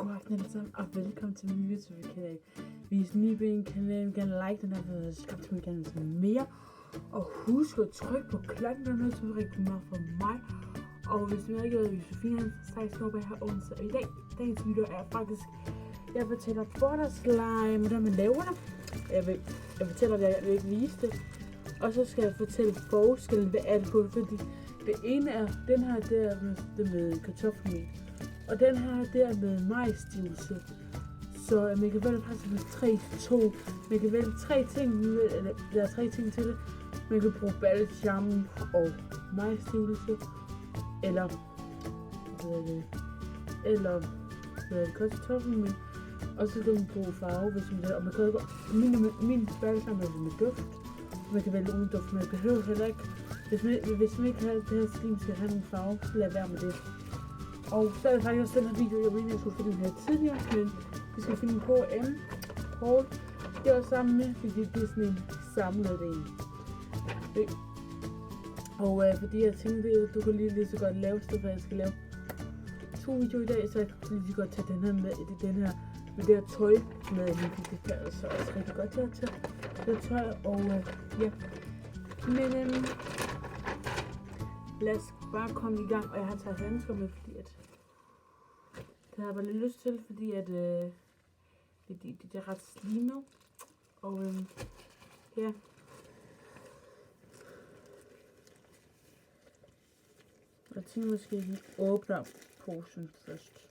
God aften alle sammen, og velkommen til min YouTube-kanal. Hvis I er nye på min kanal, kan like den her, for subscribe til min kanal til mere. Og husk at trykke på klokken, der er noget, som er rigtig meget for mig. Og hvis du ikke ved, Josefine, så snupper jeg her onsdag. Og i dag, dagens video er faktisk, jeg fortæller butterslime, hvordan man laver det. Jeg fortæller det, jeg vil ikke vise det. Og så skal jeg fortælle forskellen, hvad er det på, fordi det ene er, den her, det er med kartoffelmel. Og den her, det er med majsstivelse. Så man kan vælge faktisk med 3-2. Man kan vælge tre ting til det. Man kan bruge balsam og majsstivelse. Eller kartoffelmel. Og så kan man bruge farve, hvis man vil. Og man kan gå min balsam er med duft. Man kan vælge uden duft, men man behøver heller ikke. Hvis man ikke har det her slim, skal have en farve, så lad være med det. Og så er det faktisk også den her video, jeg mener, jeg skulle finde den her tidligere, men vi skal finde en H&M-haul. Det er også sammen med, fordi det er sådan en samlet en. Og fordi jeg tænkte, at du kan lige så godt lave stedet, for jeg skal lave 2 videoer i dag, så jeg kan lige så godt tage den her med det her tøj med, fordi det kan altså også rigtig godt til at tage det tøj, og ja. Men lad os bare komme i gang, og jeg har taget handsker med, fordi at det har jeg bare lidt lyst til, fordi at det er ret slimet, og ja. Jeg tænker måske, at vi åbner posen først.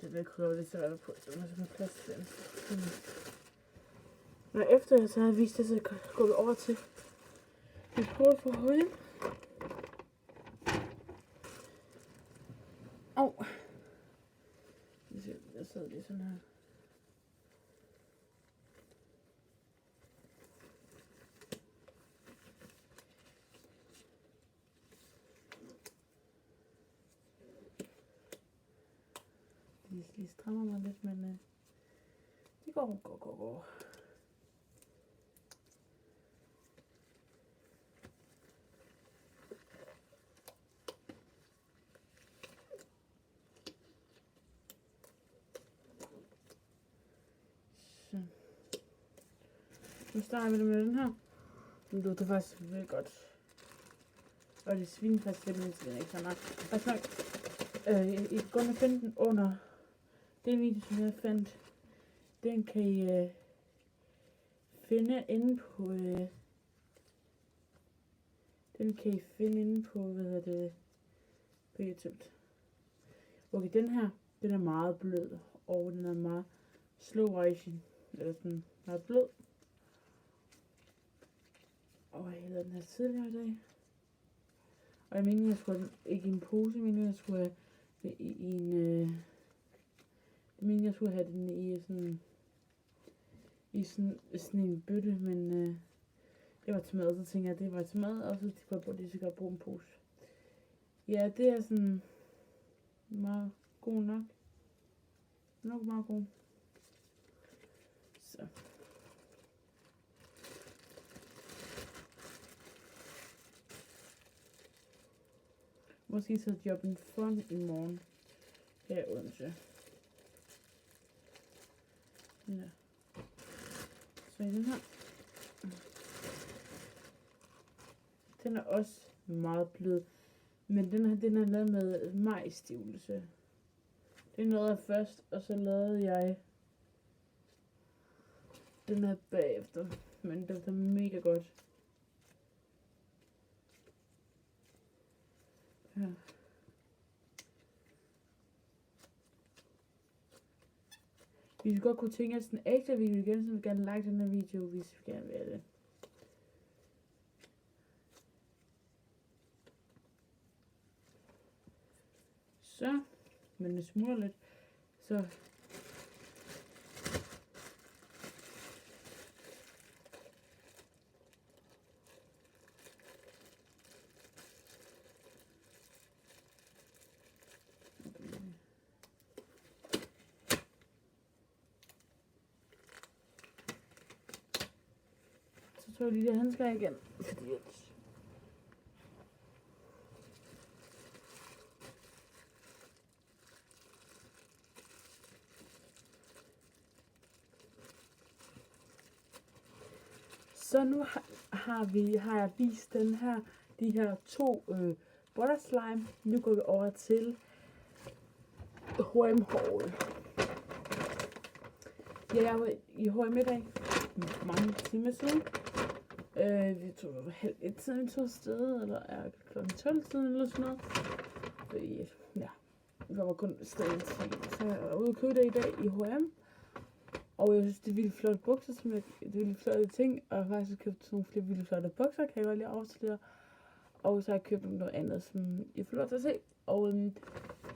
Det vil kræve lidt til på, så man skal plads til den. Og efter så har jeg vist det, så går vi over til et hål for højen. Jeg sidder lige sådan her. Lige strammer mig lidt, men det går. Så. Nu starter vi med den her. Den lugter faktisk virkelig godt. Og det sviner faktisk lidt, men den er ikke så meget. Og så I kan gå og finde den under den video, som jeg fandt. Den kan I finde inde på på YouTube. Okay, den her, den er meget blød, og den er meget slow rising, eller sådan meget blød. Og jeg havde den her tidligere i dag. Og jeg mener, jeg skulle have den ikke i en pose, jeg skulle have det i en jeg skulle have den i sådan en bøtte, men det var til mad, så tænkte jeg, at det var til mad, og så kunne jeg lige så godt bruge en pose. Ja, det er sådan meget god nok. Nok meget god. Så. Måske så jobben fun i morgen her i Odense. Ja. Så i den her. Den er også meget blød. Men den er lavet med majsstivelse. Det lavede jeg først, og så lavede jeg den her bagefter. Men det er mega godt. Ja. Hvis I godt kunne tænke os en ekstra video igen, så vil I gerne like den her video, hvis I gerne vil det. Så, men det smutter lidt, så tog jeg lige de handsker igen, fordi Så nu har jeg vist de her 2 butter slime. Nu går vi over til H&M haul. Ja, jeg var i H&M i dag mange timer siden. Vi tog 1:30 tiden, vi tog afsted, eller er klokken 12 tiden eller sådan noget. Fordi, ja, jeg var kun stadig 10. Så jeg var ude og købe det i dag i H&M. Og jeg synes, det er vildt flotte bukser, det er vildt flotte ting. Og jeg har faktisk købt sådan nogle flere vildt flotte bukser, kan jeg godt lige afsløre. Og så har jeg købt noget andet, som jeg får lov til at se. Og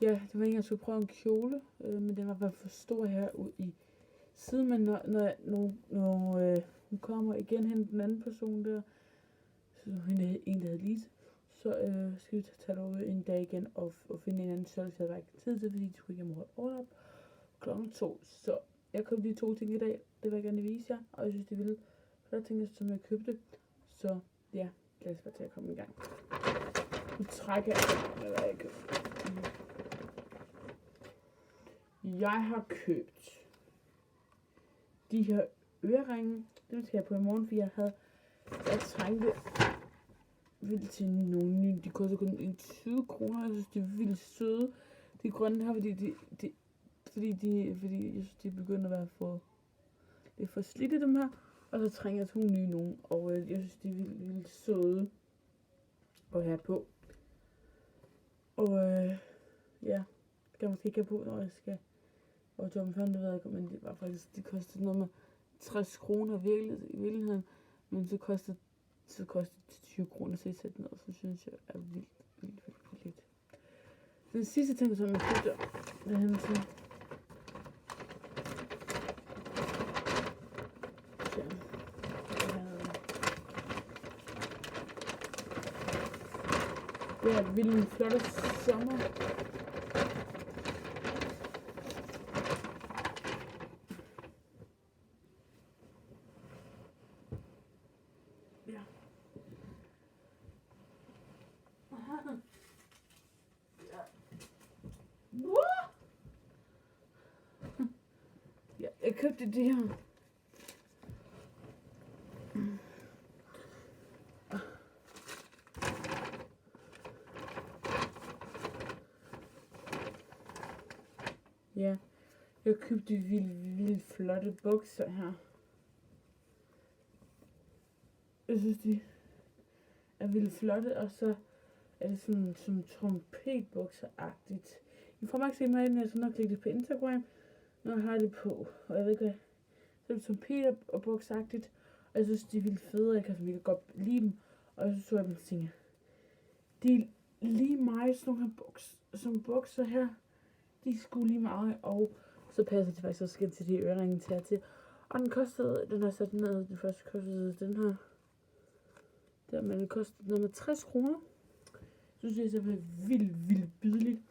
ja, det var ikke, jeg skulle prøve en kjole, men den var bare for stor herude i siden. Men når hun kommer igen hen den anden person der, så hende er en, der hedder Lise, så skal vi tage derude en dag igen og finde en anden størrelse, jeg havde ikke tid til, fordi de skulle hjem og holde overlap klokken 2. Så jeg købte de 2 ting i dag, det vil jeg gerne vise jer, og jeg synes, det ville flere ting, som jeg købte. Så ja, lad os bare til at komme i gang. Nu trækker jeg, hvad jeg købte. Jeg har købt de her øreringe. Det skal jeg på i morgen, fordi jeg trængte vildt til nogle nye. De koster kun 20 kroner. Jeg synes, de er vildt søde. De grønne her, fordi jeg synes, de begynder at være for slidte, dem her. Og så trænger jeg 2 nye nogen. Og jeg synes, de er vildt søde at have på. Og ja, det kan jeg måske ikke have på, når jeg skal. Og Tom Fund, det ved jeg ikke, men det var faktisk, det kostede noget med 60 kroner i virkeligheden. Men så kostede det 20 kroner til at sætte ned, så synes jeg er vildt billigt. Den sidste ting, som jeg købte, det er hen til. Det er vildt flotte sommer. Ja. Ja, jeg købte det her. Ja, jeg købte vildt flotte bukser her. Jeg synes, de er vildt flotte, og så er det sådan som trompetbukser-agtigt. I får ikke se mig ind, jeg skal nok lægge det på Instagram, når jeg har det på. Og jeg ved ikke hvad, så er det trompet og bukser-agtigt, og jeg synes, de er vildt fede, og jeg kan virkelig godt lide dem. Og så jeg dem og tænker, de er lige mig, sådan nogle her bukser her. De er sgu lige meget, og så passer de faktisk også til de øreringe til. Og den kostede, den har sat ned, den første kostede den her. Der, men den kostede noget med 60 kroner. Så synes jeg, det var vildt billigt.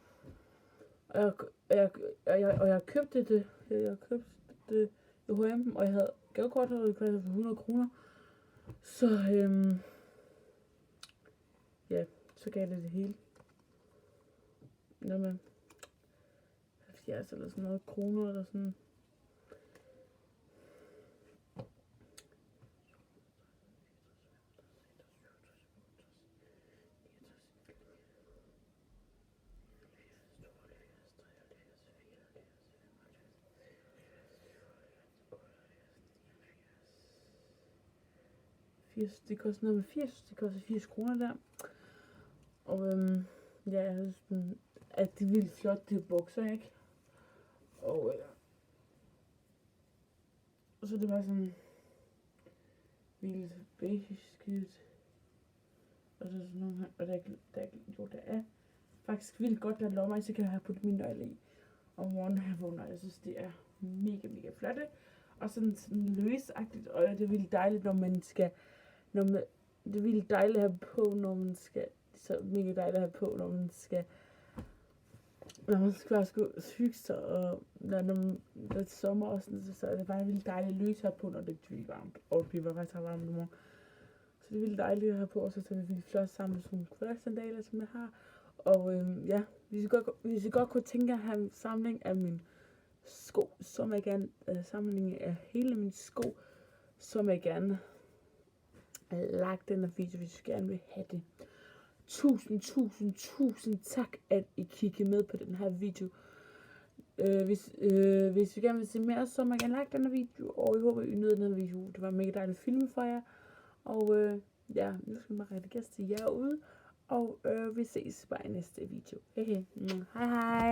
Og jeg købte det. Jeg købte det i H&M, og jeg havde gavekort, og det kostede for 100 kroner. Så ja, så gav det hele. Nå, men 70 eller sådan noget kroner eller sådan. Det koster noget med 80. Det koster 80 kroner der. Og ja, jeg synes, at det er vildt flot, de bukser, ikke? Og så det var sådan vildt beige skidt. Og så sådan nogle her, og der er faktisk vildt godt, der lommer, så kan jeg have puttet min nøgle i. Og morgenen her vågner, jeg synes, det er mega flotte. Og sådan løsagtigt, og det er vildt dejligt, når man skal, det er vildt dejligt at have på, når man skal, så mega dejligt at have på, når man skal bare hygge sig, og når det er sommer og sådan, så er det bare vildt dejligt at løse her på, når det er vildt varmt, og det bliver faktisk varmt i morgen. Så det er vildt dejligt at have på, og så er det vildt flot sammen med sådan nogle sandaler, som jeg har. Og ja, hvis I godt kunne tænke at have en samling af mine sko, så må jeg gerne, samling af hele mine sko, så må jeg gerne like den her video, hvis I gerne vil have det. Tusind tak, at I kiggede med på den her video. Hvis I gerne vil se mere, så må I gerne like den her video, og jeg håber, I nyder den her video. Det var mega dejligt at filme for jer, og ja, nu skal jeg bare rigtig gæste til jer ude, og vi ses bare i næste video. Hej hej.